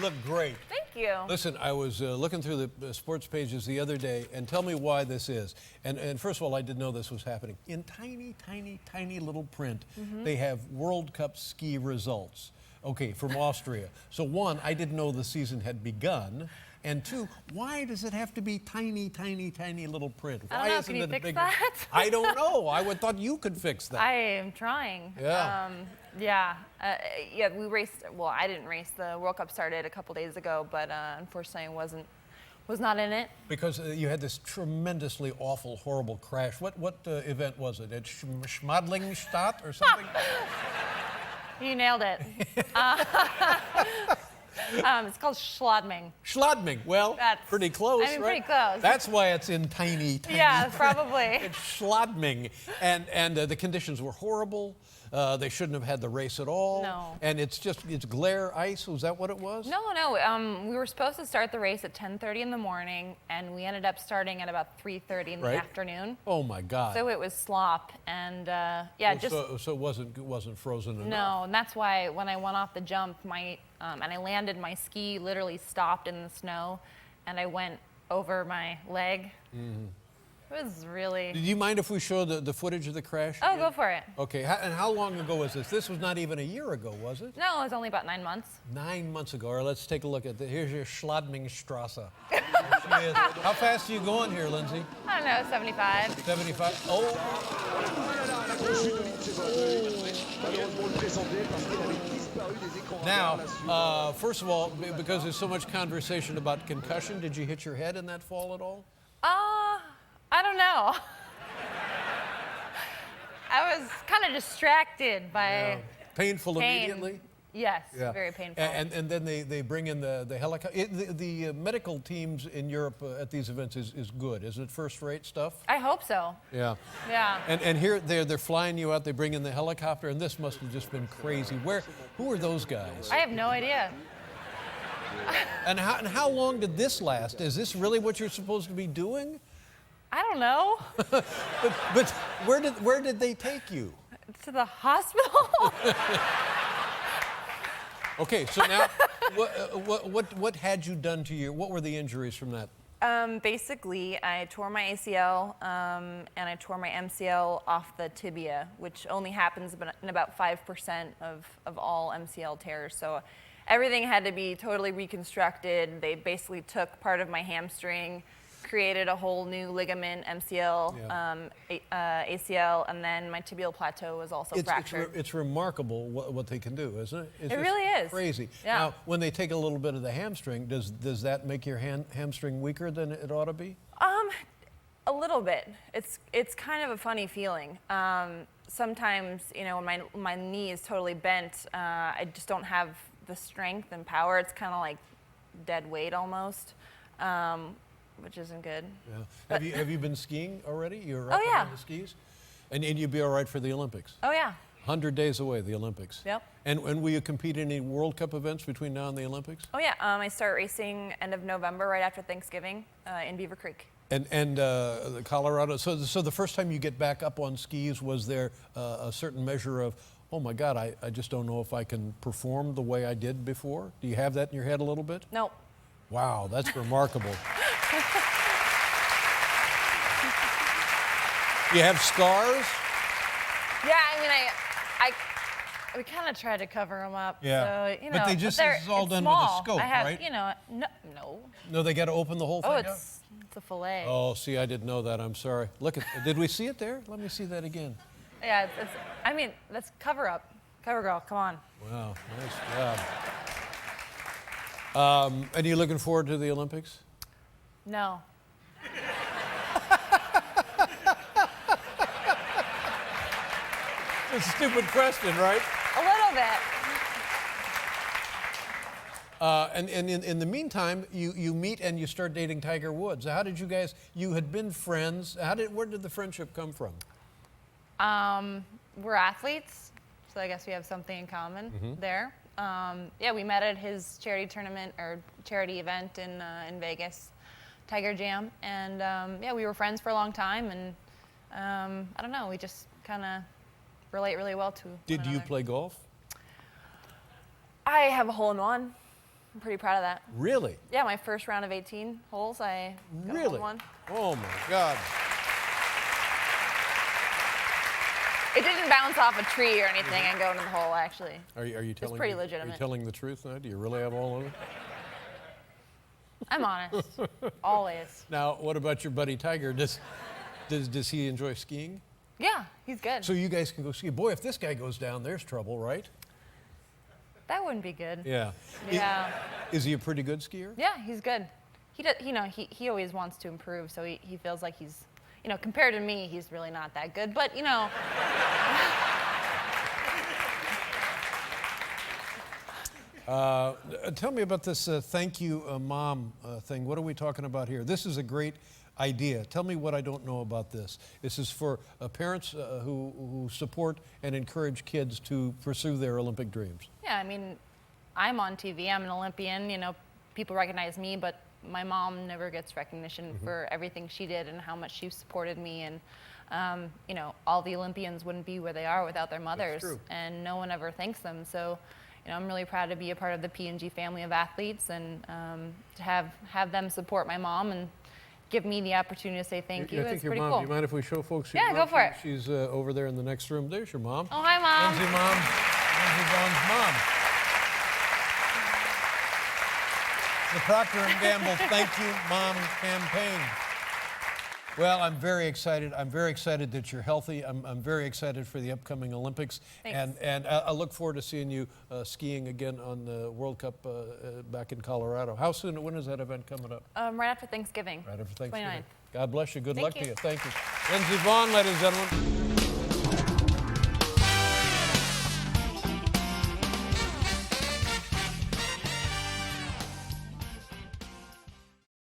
look great. Thank you. Listen, I was looking through the sports pages the other day, and tell me why this is. And first of all, I didn't know this was happening. In tiny, tiny, tiny little print, they have World Cup ski results. Okay, from Austria. So one, I didn't know the season had begun. And two, why does it have to be tiny, tiny, tiny little print? Why I don't know. isn't Can you it fix bigger? that? I don't know. I would thought you could fix that. I am trying. Yeah. Yeah, we raced. Well, I didn't race. The World Cup started a couple days ago, but unfortunately, was not in it. Because you had this tremendously awful, horrible crash. What event was it? At Schmadlingstadt or something? You nailed it. It's called Schladming. Schladming. Well, That's pretty close, I mean, right? pretty close. That's why it's in tiny, tiny. Yeah, probably. It's Schladming. And the conditions were horrible. They shouldn't have had the race at all. No. And it's glare ice. Was that what it was? No. We were supposed to start the race at 10:30 in the morning, and we ended up starting at about 3:30 in the afternoon. Oh my God. So it was slop, and So it wasn't frozen enough. No, and that's why when I went off the jump, and I landed, my ski literally stopped in the snow, and I went over my leg. It was really. Do you mind if we show the footage of the crash? Oh, again? go for it. Okay, and how long ago was this? This was not even a year ago, was it? No, it was only about 9 months. 9 months ago. All right, let's take a look at here's your Schladmingstrasse. There she is. How fast are you going here, Lindsay? I don't know, 75. 75. Oh. Now, first of all, because there's so much conversation about concussion, did you hit your head in that fall at all? I don't know. I was kind of distracted by Painful pain. immediately? Yes, Yeah. very painful. And then they bring in the helicopter. The medical teams in Europe at these events is good. Isn't it first-rate stuff? I hope so. Yeah. Yeah. And here they're flying you out. They bring in the helicopter, and this must have just been crazy. Who are those guys? I have no idea. And how long did this last? Is this really what you're supposed to be doing? I don't know. But where did they take you? To the hospital? Okay, so now what had you done to you? What were the injuries from that? Basically, I tore my ACL and I tore my MCL off the tibia, which only happens in about 5% of all MCL tears. So everything had to be totally reconstructed. They basically took part of my hamstring, created a whole new ligament, MCL, ACL, and then my tibial plateau was also fractured. It's remarkable what they can do, isn't it? It's it really is. Crazy. Yeah. Now, when they take a little bit of the hamstring, does that make your hamstring weaker than it ought to be? A little bit. It's kind of a funny feeling. Sometimes, when my knee is totally bent, I just don't have the strength and power. It's kind of like dead weight almost. Which isn't good. Yeah. Have you been skiing already? You're up on the skis? And you'd be all right for the Olympics? Oh, yeah. 100 days away, the Olympics. Yep. And will you compete in any World Cup events between now and the Olympics? Oh, yeah. I start racing end of November, right after Thanksgiving, in Beaver Creek. And Colorado, so the first time you get back up on skis, was there a certain measure of, oh my God, I just don't know if I can perform the way I did before? Do you have that in your head a little bit? No. Wow, that's remarkable. You have scars? Yeah, I mean, we kind of tried to cover them up. Yeah. So, but this is all done with a scope, I have, right? No. No, they got to open the whole thing up? It's a fillet. Oh, see, I didn't know that. I'm sorry. Look, did we see it there? Let me see that again. Yeah, that's cover up. Cover girl, come on. Wow, nice job. And you looking forward to the Olympics? No. It's a stupid question, right? A little bit. And in the meantime, you meet and you start dating Tiger Woods. How did you had been friends. Where did the friendship come from? We're athletes, so I guess we have something in common there. We met at his charity tournament or charity event in Vegas, Tiger Jam, and we were friends for a long time, and I don't know, we just kind of relate really well to one Did you another. play golf? I have a hole-in-one. I'm pretty proud of that. Really? Yeah, my first round of 18 holes, I got a Really? hole in one. Oh my God. It didn't bounce off a tree or anything and go into the hole, actually. Are you telling? pretty Are you legitimate. telling the truth now? Do you really have all of it? I'm honest, always. Now, what about your buddy Tiger? Does he enjoy skiing? Yeah, he's good. So you guys can go ski. Boy, if this guy goes down, there's trouble, right? That wouldn't be good. Yeah. Yeah. Is he a pretty good skier? Yeah, he's good. He does, he always wants to improve, so he feels like he's, compared to me, he's really not that good. But, Tell me about this thank you, mom thing. What are we talking about here? This is a great idea. Tell me what I don't know about this. This is for parents who support and encourage kids to pursue their Olympic dreams. yeah, I mean, I'm on TV. I'm an Olympian. People recognize me, but my mom never gets recognition for everything she did and how much she supported me. And, all the Olympians wouldn't be where they are without their mothers. true. And no one ever thanks them. So, I'm really proud to be a part of the P&G family of athletes and to have them support my mom and give me the opportunity to say thank you. I think It's your pretty mom. cool. Do you mind if we show folks your Yeah, mom? go for it. She's over there in the next room. There's your mom. Oh, hi, Mom. Lindsey, mom. Lindsey Vonn's mom. The Procter & Gamble Thank You Mom campaign. Well, I'm very excited. I'm very excited that you're healthy. I'm very excited for the upcoming Olympics. Thanks. And I look forward to seeing you skiing again on the World Cup back in Colorado. How soon? When is that event coming up? Right after Thanksgiving. Right after Thanksgiving. 29th. God bless you. Good Thank luck to you. you. Thank you. Lindsey Vonn, ladies and gentlemen.